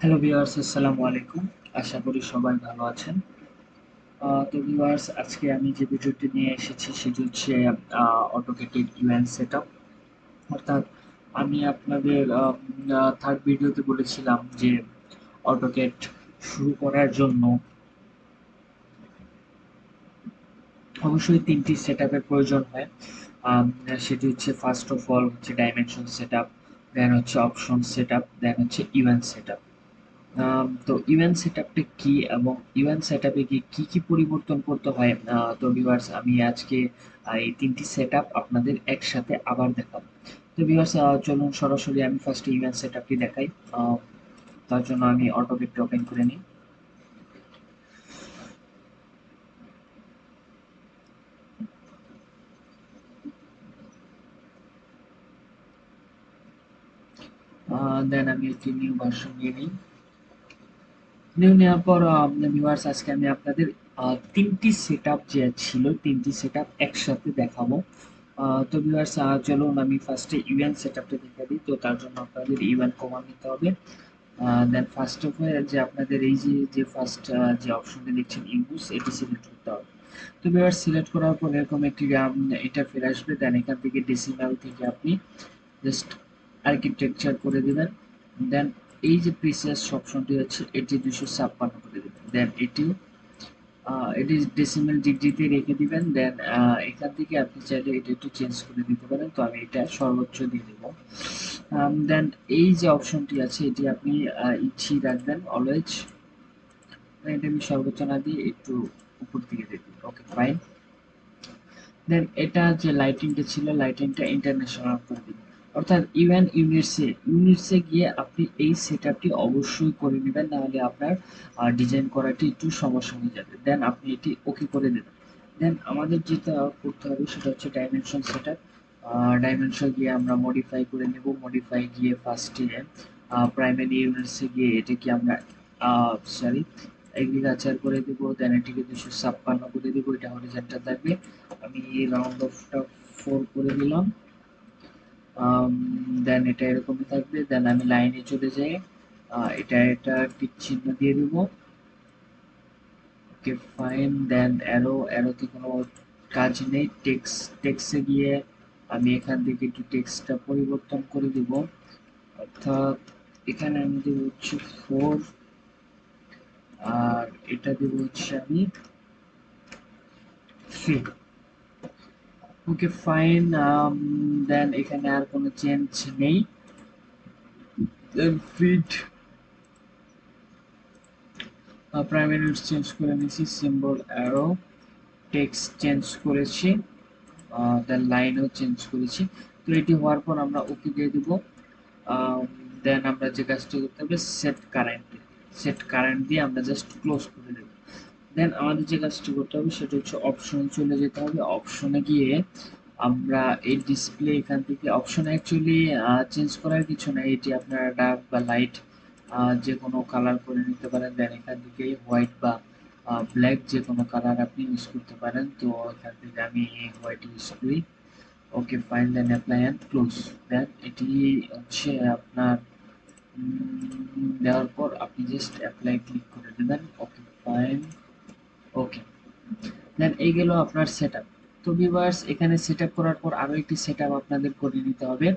Hello viewers, আসসালামু আলাইকুম। আশা করি সবাই ভালো আছেন। তো ভিউয়ার্স, আজকে আমি যে ভিডিওটি নিয়ে এসেছি সেটি হচ্ছে অটোকেটেড ইউএন সেটআপ। অর্থাৎ আমি আপনাদের থার্ড ভিডিওতে বলেছিলাম যে অটোকেট শুরু করার জন্য অবশ্যই ৩টি সেটআপের প্রয়োজন হয়। আম সেটি হচ্ছে ফার্স্ট অফ অল হচ্ছে ডাইমেনশন সেটআপ, দেন হচ্ছে অপশন সেটআপ, দেন হচ্ছে ইউএন সেটআপ। তো ইভেন্ট সেটআপটা কি এবং ইভেন্ট সেটআপে গিয়ে কি কি পরিবর্তন করতে হয়, তো ভিউয়ার্স আমি আজকে এই ৩টি সেটআপ আপনাদের একসাথে আবার দেখাবো। তো ভিউয়ার্স, চলুন সরাসরি আমি ফার্স্টে ইভেন্ট সেটআপটি দেখাই। তার জন্য আমি অটোকেটটা ওপেন করে নিই। দেন আমি একটি নিউ ভার্সন নিয়ে নিই। নিউ নেওয়ার পর ভিউয়ার্স, আজকে আমি আপনাদের ৩টি সেটআপ যে ছিল ৩টি সেটআপ একসাথে দেখাবো। তো ভিউয়ার্স, চলুন আমি ফার্স্টে ইভেন্ট সেটআপটা দেখিয়ে দিই। তো তার জন্য আপনাদের ইভেন্ট কমান্ড নিতে হবে। দেন ফার্স্ট অফ অল যে আপনাদের এই যে ফার্স্ট যে অপশনটা দেখছেন ইউজ, এটি সিলেক্ট করতে হবে। তো ভিউয়ার্স, সিলেক্ট করার পর এরকম একটি ইন্টারফেস আসবে। দেন এখান থেকে ডেসিমাল থেকে আপনি জাস্ট আর্কিটেকচার করে দিবেন। দেন এই যে প্রিসিয়াস অপশনটি আছে এটি 256 করে দিবেন। দেন এটিও এটি ডেসিমেল ডিগ্রিতে রেখে দিবেন। দেন এখান থেকে আপনি চাইলে এটা একটু চেঞ্জ করে দিতে পারেন। তো আমি এটা সর্বোচ্চ দিয়ে দেব। দেন এই যে অপশনটি আছে এটি আপনি ইচ্ছেই রাখবেন অলওয়েজ। এটা আমি সর্বোচ্চ না দিয়ে একটু উপর দিকে দেব। ওকে, ফাইন। দেন এটা যে লাইটিংটা ছিল লাইটিংটা ইন্টারন্যাশনাল করে দিন। অর্থাৎ ইভেন ইউনিটসে গিয়ে আপনি এই সেটআপটি অবশ্যই করে নেবেন, নাহলে আপনার ডিজাইন করাটি একটু সমস্যা হয়ে যাবে। দেন আপনি এটি ওকে করে দেবেন। দেন আমাদের যেটা করতে হবে সেটা হচ্ছে ডাইমেনশন সেটআপ। ডাইমেনশন গিয়ে আমরা মডিফাই করে নেব। মডিফাই গিয়ে ফার্স্টে প্রাইমারি ইউনিটসে গিয়ে এটাকে আমরা সরি এগ্রিকালচার করে দেব। দেন এটিকে 256 করে দেব, এটা হরিজন্টাল থাকবে। আমি রাউন্ড অফটা 4 করে দিলাম। দেন এটা এরকমই থাকবে। দেন আমি লাইনে চলে যাই, এটা টিক চিহ্ন দিয়ে দেব। ওকে, ফাইন। দেন অ্যারোতে কোনো কাজ নেই। টেক্সে গিয়ে আমি এখান থেকে একটু টেক্সটটা পরিবর্তন করে দেব। অর্থাৎ এখানে আমি দেব হচ্ছে 4, আর এটা দেব হচ্ছে আমি 3। ওকে, ফাইন। দেন এখানে আর কোনো চেঞ্জ নেই। দেন ফিট প্রাইমারি চেঞ্জ করে নিয়েছি, সিম্বল অ্যারো, টেক্সট চেঞ্জ করেছি, দেন লাইনও চেঞ্জ করেছি। তো এটি হওয়ার পর আমরা ওকে দিয়ে দিব। দেন আমরা যে কাজটি করতে হবে সেট কারেন্ট দিয়ে আমরা জাস্ট ক্লোজ করে দেব। দেন আমাদের যে কাজটি করতে হবে সেটা হচ্ছে অপশনে চলে যেতে হবে। অপশনে গিয়ে আমরা এই ডিসপ্লে এখান থেকে অপশনে অ্যাকচুয়ালি চেঞ্জ করার কিছু নাই। এটি আপনারা ডার্ক বা লাইট যে কোনো কালার করে নিতে পারেন। দেন এখান থেকে হোয়াইট বা ব্ল্যাক যে কোনো কালার আপনি ইউজ করতে পারেন। তো এখান থেকে আমি হোয়াইট ইউজ করি। Okay, fine. Then apply and close. Then এটি হচ্ছে আপনার দেওয়ার পর আপনি জাস্ট অ্যাপ্লাই ক্লিক করে দেবেন। ওকে, ফাইন। ওকে, দেন এই গেল আপনার সেটআপ। তো ভিউয়ার্স, এখানে সেটআপ করার পর আরো একটি সেটআপ আপনাদের করে নিতে হবে।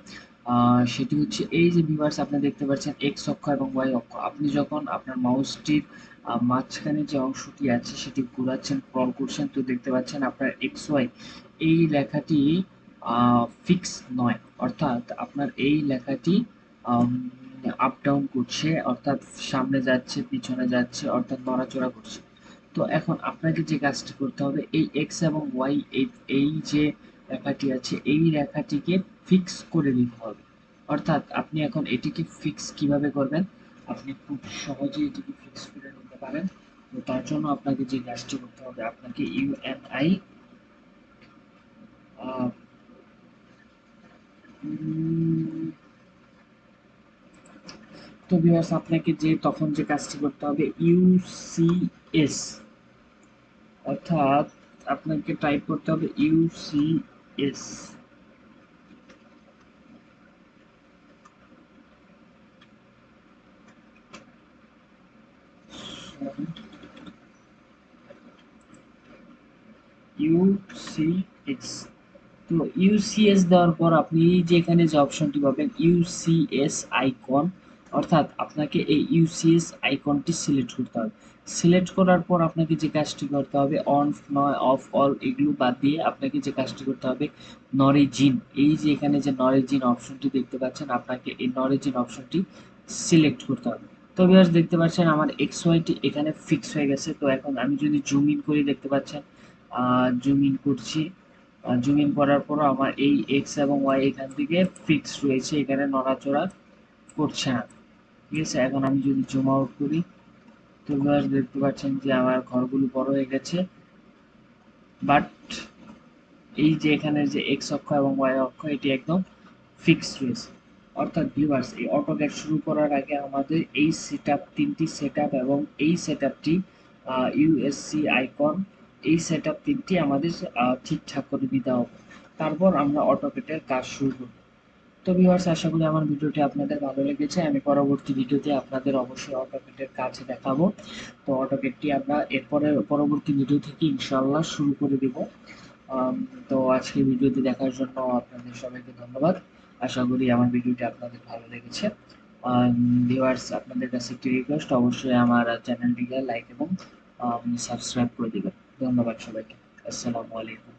সেটি হচ্ছে এই যে ভিউয়ার্স আপনি দেখতে পাচ্ছেন এক্স অক্ষ এবং ওয়াই অক্ষ। আপনি যখন আপনার মাউসটির মাঝখানে যে অংশটি আছে সেটি ঘোরাচ্ছেন, স্ক্রল করছেন, তো দেখতে পাচ্ছেন আপনার এক্স ওয়াই এই লেখাটি ফিক্স নয়। অর্থাৎ আপনার এই লেখাটি আপ ডাউন করছে, অর্থাৎ সামনে যাচ্ছে পিছনে যাচ্ছে, অর্থাৎ নড়াচড়া করছে। তো এখন আপনাকে যে কাজটি করতে হবে এই এক্স এবং ওয়াই এই যে রেখাটি আছে এই রেখাটিকে ফিক্স করে দিতে হবে। অর্থাৎ আপনি এখন এটিকে ফিক্স কিভাবে করবেন, আপনি খুব সহজেই এটিকে ফিক্স করে নিতে পারেন। তো তার জন্য আপনাকে যে কাজটি করতে হবে, আপনাকে ইউএনআই তো ভিউয়ার্স আপনাকে তখন যে কাজটি করতে হবে ইউসিএস, অর্থাৎ আপনাকে টাইপ করতে হবে ইউসিএস। ইউসিএস। তো ইউসিএস দেওয়ার পর আপনি এই যে এখানে যে অপশনটি পাবেন ইউসিএস আইকন, অর্থাৎ আপনাকে এই ইউসিএস আইকনটি সিলেক্ট করতে হবে। সিলেক্ট করার পর আপনাকে যে কাজটি করতে হবে, অন নয় অফ অল এগুলো বাদ দিয়ে আপনাকে যে কাজটি করতে হবে, নরিজিন, এই যে এখানে যে নরিজিন অপশনটি দেখতে পাচ্ছেন, আপনাকে এই নরিজিন অপশনটি সিলেক্ট করতে হবে। তো ভিউয়ার্স দেখতে পাচ্ছেন আমার এক্স ওয়াইটি এখানে ফিক্স হয়ে গেছে। তো এখন আমি যদি জুম ইন করি দেখতে পাচ্ছেন, জুম ইন করছি, জুম ইন করার পর আমার এই এক্স এবং ওয়াই এখান থেকে ফিক্স রয়েছে, এখানে নড়াচড়া করছে না। ঠিক আছে, এখন আমি যদি জুম আউট করি তো দেখতে পাচ্ছেন যে আমার ঘরগুলো বড় হয়ে গেছে, বাট এই যে এখানে যে এক্স অক্ষ এবং ওয়াই অক্ষ এটি একদম ফিক্সড রয়েছে। অর্থাৎ ভিউয়ার্স এই অটোক্যাড শুরু করার আগে আমাদের এই সেটআপ, তিনটি সেটআপ এবং এই সেটআপটি ইউএসসি আইকন, এই সেটআপ তিনটি আমাদের ঠিকঠাক করে দিতে হবে, তারপর আমরা অটোক্যাডের কাজ শুরু করব। তো ভিউয়ার্স আশা করি আমার ভিডিওটি আপনাদের ভালো লেগেছে। আমি পরবর্তী ভিডিওতে আপনাদের অবশ্যই অটোক্যাডের কাজ দেখাবো। তো অটোক্যাডটি আমরা এরপরে পরবর্তী ভিডিও থেকে ইনশাআল্লাহ শুরু করে দেব। আম, তো আজকে ভিডিওটি দেখার জন্য আপনাদের সবাইকে ধন্যবাদ। আশা করি আমার ভিডিওটি আপনাদের ভালো লেগেছে। ভিউয়ার্স আপনাদের কাছে একটি রিকোয়েস্ট, অবশ্যই আমার চ্যানেলটিকে লাইক এবং সাবস্ক্রাইব করে দিবেন। ধন্যবাদ সবাইকে। আসসালামু আলাইকুম।